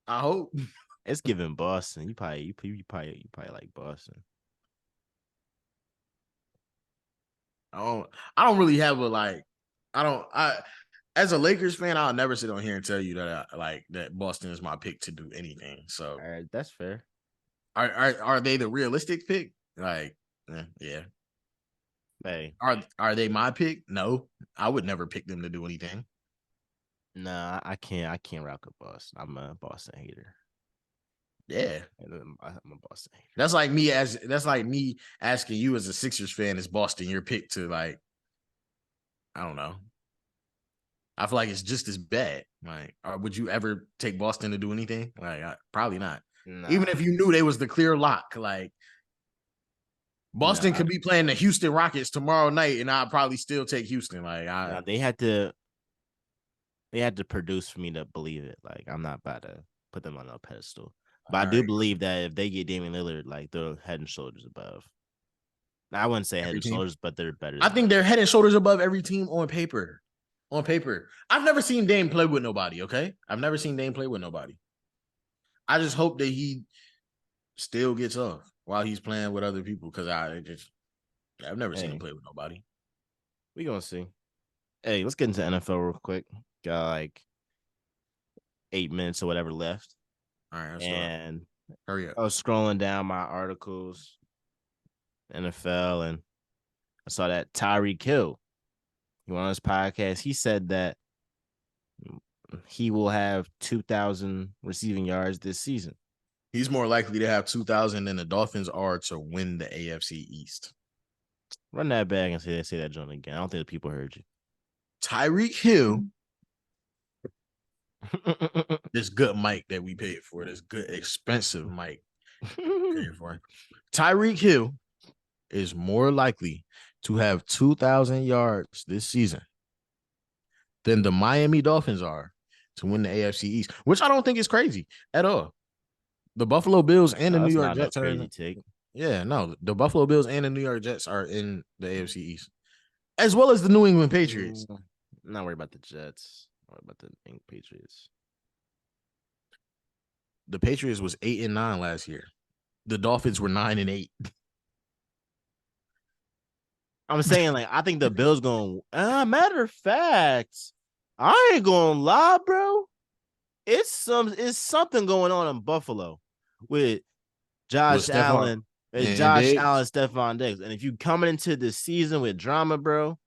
I hope. It's giving Boston. You probably like Boston. I don't really have as a Lakers fan, I'll never sit on here and tell you that that Boston is my pick to do anything. So all right, that's fair. Are they the realistic pick? Yeah. Hey. Are they my pick? No. I would never pick them to do anything. Nah, I can't rock with Boston. I'm a Boston hater. Yeah. I'm a Boston hater. That's like me asking you as a Sixers fan, is Boston your pick to I don't know. I feel like it's just as bad. Would you ever take Boston to do anything? Probably not. Nah. Even if you knew they was the clear lock, Boston could be playing the Houston Rockets tomorrow night, and I'd probably still take Houston. They had to produce for me to believe it. I'm not about to put them on a pedestal, but I do believe that if they get Damian Lillard, they're head and shoulders above. I wouldn't say head and shoulders, but they're better. I think they're head and shoulders above every team on paper. On paper, I've never seen Dame play with nobody. Okay, I've never seen Dame play with nobody. I just hope that he still gets off while he's playing with other people, because I've never seen him play with nobody. We gonna see. Hey, let's get into NFL real quick. Got 8 minutes or whatever left. All right, and hurry up. I was scrolling down my articles, NFL, and I saw that Tyreek Hill, he went on his podcast. He said that he will have 2,000 receiving yards this season. He's more likely to have 2,000 than the Dolphins are to win the AFC East. Run that back and say that joint again. I don't think the people heard you. Tyreek Hill. This good mic that we paid for, this good expensive mic paid for. Tyreek Hill is more likely to have 2,000 yards this season than the Miami Dolphins are to win the AFC East, which I don't think is crazy at all. The Buffalo Bills and the New York Jets are in. Yeah, no, the Buffalo Bills and the New York Jets are in the AFC East, as well as the New England Patriots. I'm not worried about the Jets. I'm worried about the New England Patriots. The Patriots was 8-9 last year. The Dolphins were 9-8. I'm saying, like, I think the Bills going. Matter of fact, I ain't gonna lie, bro. It's something going on in Buffalo with With Josh Stephon Allen and and Josh Diggs. Allen, Stephon Diggs. And if you coming into the season with drama, bro,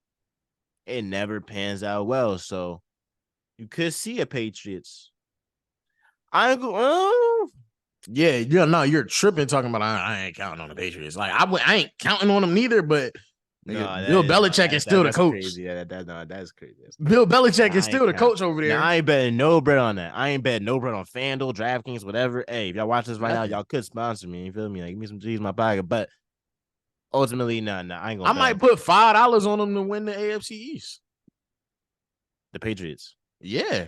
it never pans out well. So you could see a Patriots. I ain't go. Yeah, no, you're tripping talking about I ain't counting on the Patriots. Like I ain't counting on them neither, but No, Bill Belichick is still the that's coach. crazy. That's crazy. Bill Belichick is I ain't still the count. coach over Now there. I ain't betting no bread on that. I ain't betting no bread on FanDuel, DraftKings, whatever. Hey, if y'all watch this right now, Nothing. y'all could sponsor me. You feel me? Like give me some G's in my pocket. But ultimately, nah, I ain't gonna I bet might on put $5 on them to win the AFC East. the Patriots. Yeah.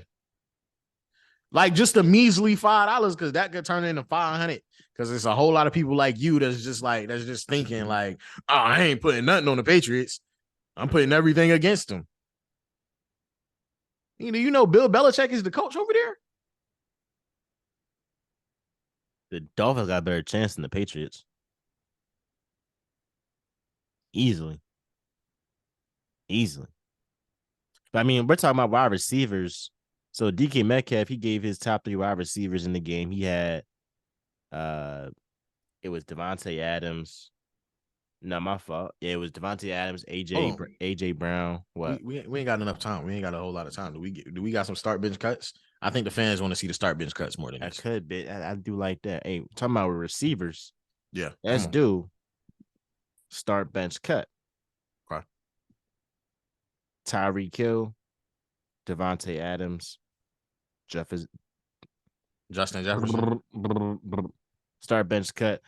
Like just a measly $5 because that could turn into 500. Because it's a whole lot of people like you that's just thinking like, oh, I ain't putting nothing on the Patriots. I'm putting everything against them. You know, Bill Belichick is the coach over there. The Dolphins got a better chance than the Patriots. Easily. But I mean, we're talking about wide receivers. So DK Metcalf, he gave his top 3 wide receivers in the game. He had it was Devontae Adams. No, my fault. Yeah, it was Devontae Adams, AJ Brown. What? We ain't got enough time. We ain't got a whole lot of time. Do we got some start bench cuts? I think the fans want to see the start bench cuts more than I this. could be. I do like that. Hey, talking about receivers. Yeah. Let's do start bench cut. Okay. Tyreek Hill, Devontae Adams, Justin Jefferson. Start bench cut.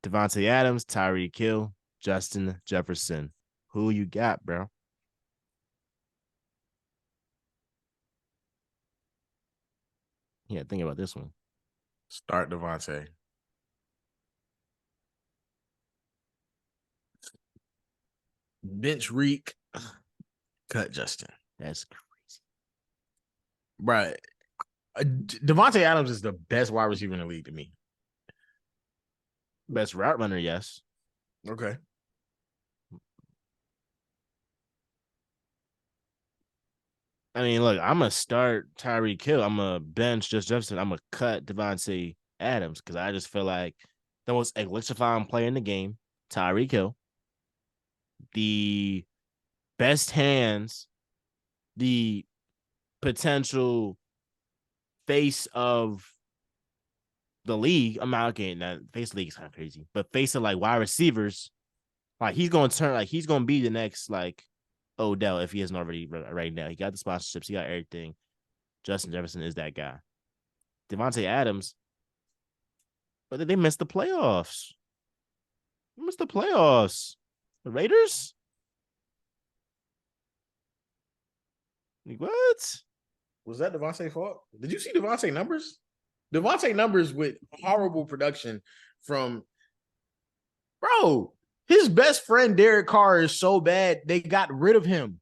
Devontae Adams, Tyreek Hill, Justin Jefferson. Who you got, bro? Yeah, think about this one. Start Devontae. Bench Reek. Cut Justin. That's crazy. Right. Devontae Adams is the best wide receiver in the league to me. Best route runner, yes. Okay. I mean, look, I'm gonna start Tyreek Hill. I'm gonna bench just Jefferson. I'm gonna cut Devontae Adams because I just feel like the most electrifying player in the game, Tyreek Hill, the best hands, the potential face of the league. I'm not getting that face of the league is kind of crazy, but face of like wide receivers, like he's gonna be the next like Odell if he isn't already right now. He got the sponsorships, he got everything. Justin Jefferson is that guy. Devontae Adams, but they missed the playoffs. They missed the playoffs. The Raiders? Like, what? Was that Devontae's fault? Did you see Devontae numbers? Devontae numbers with horrible production from bro. His best friend Derek Carr is so bad they got rid of him.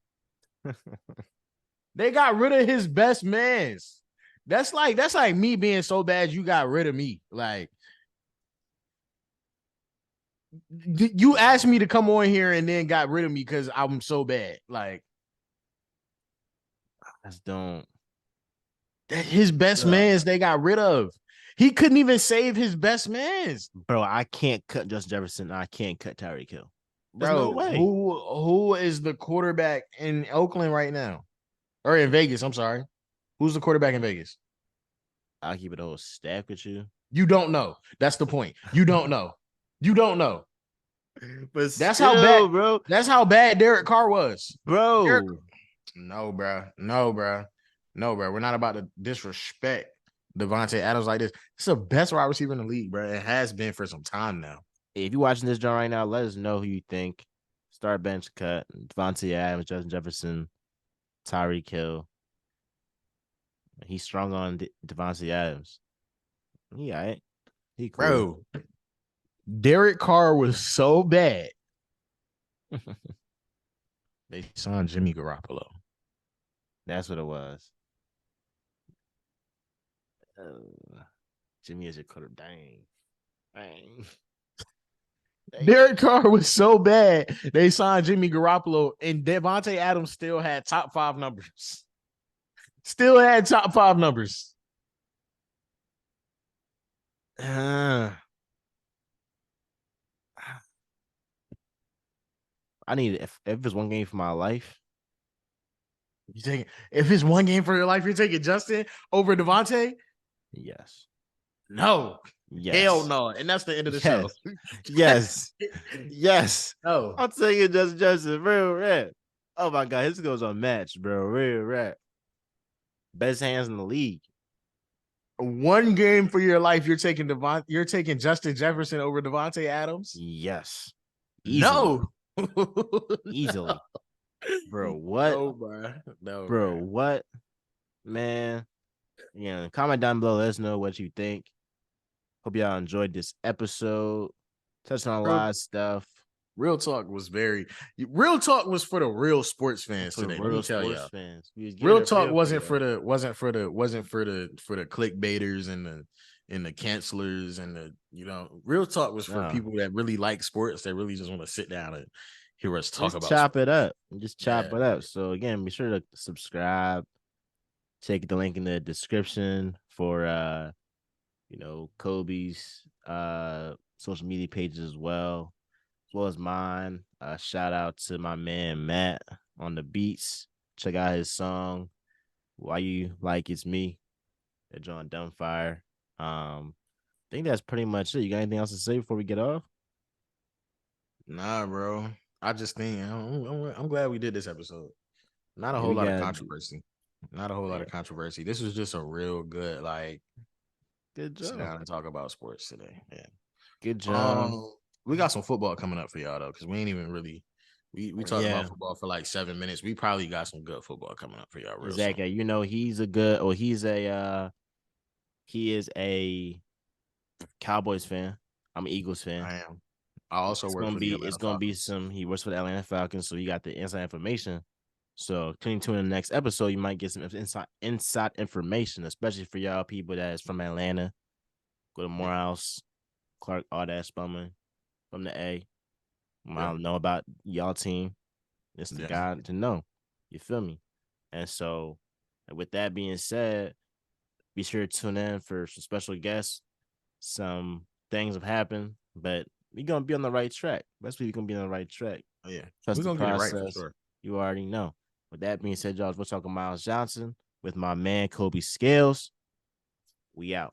They got rid of his best mans. That's like me being so bad you got rid of me. Like you asked me to come on here and then got rid of me because I'm so bad. Like That's don't. His best mans they got rid of. He couldn't even save his best mans. Bro, I can't cut Justin Jefferson. I can't cut Tyreek Hill. There's Bro, no way. who is the quarterback in Oakland right now? Or in Vegas, I'm sorry. Who's the quarterback in Vegas? I'll keep it a whole stack with you. You don't know. That's the point. You don't know. You don't know. But that's still, how bad, bro. That's how bad Derek Carr was. Bro. No, bro. We're not about to disrespect Devontae Adams like this. It's the best wide receiver in the league, bro. It has been for some time now. If you're watching this, John, right now, let us know who you think. Start bench cut. Devontae Adams, Justin Jefferson, Tyreek Hill. He's strong on Devontae Adams. He all right. He cool. Bro, Derek Carr was so bad. They signed Jimmy Garoppolo. That's what it was. Jimmy is a quarter. Dang. Derek Carr was so bad, they signed Jimmy Garoppolo, and Devontae Adams still had top 5 numbers. Still had top 5 numbers. I need if it's one game for my life. You take if it's one game for your life, you're taking Justin over Devontae? Yes. No. Yes. Hell no. And that's the end of the show. Yes. Yes. No. I'll take it Justin. Real rap. Oh my god, this goes unmatched, bro. Real rap. Best hands in the league. One game for your life, you're taking Justin Jefferson over Devontae Adams? Yes. Easily. No. Easily. Bro, what? No, bro. No, bro, what? Man. Yeah, comment down below. Let us know what you think. Hope y'all enjoyed this episode. Touching on a lot of stuff. Real talk was for the real sports fans today. Let me tell y'all. Real talk wasn't for the clickbaiters and the cancelers and the real talk was for people that really like sports, that really just want to sit down and hear us talk about chop sports. it up. Just chop it up. So again, be sure to subscribe. Check the link in the description for Kobe's social media pages as well as mine. Shout out to my man Matt on the beats. Check out his song "Why You Like It's Me." They're John Dumbfire. I think that's pretty much it. You got anything else to say before we get off? Nah, bro. I just think I'm glad we did this episode. Not a whole lot of controversy. Not a whole lot of controversy. This was just a real good, good job. Sit down and talk about sports today. Yeah. Good job. We got some football coming up for y'all though, because we ain't even really we talked about football for like 7 minutes. We probably got some good football coming up for y'all. Real exactly. Soon. He is a Cowboys fan. I'm an Eagles fan. I am. I also work for the Atlanta Falcons. He works for the Atlanta Falcons, so you got the inside information. So tune in the next episode, you might get some inside information, especially for y'all people that is from Atlanta. Go to Morehouse, Clark, all that Spelman from the A. I don't know about y'all team. It's the guy to know. You feel me? And so, with that being said, be sure to tune in for some special guests. Some things have happened, but we're gonna be on the right track. Best we're gonna be on the right track. Oh yeah, trust the process. Get it right for sure. You already know. With that being said, y'all, we're talking Miles Johnson with my man Kobe Scales. We out.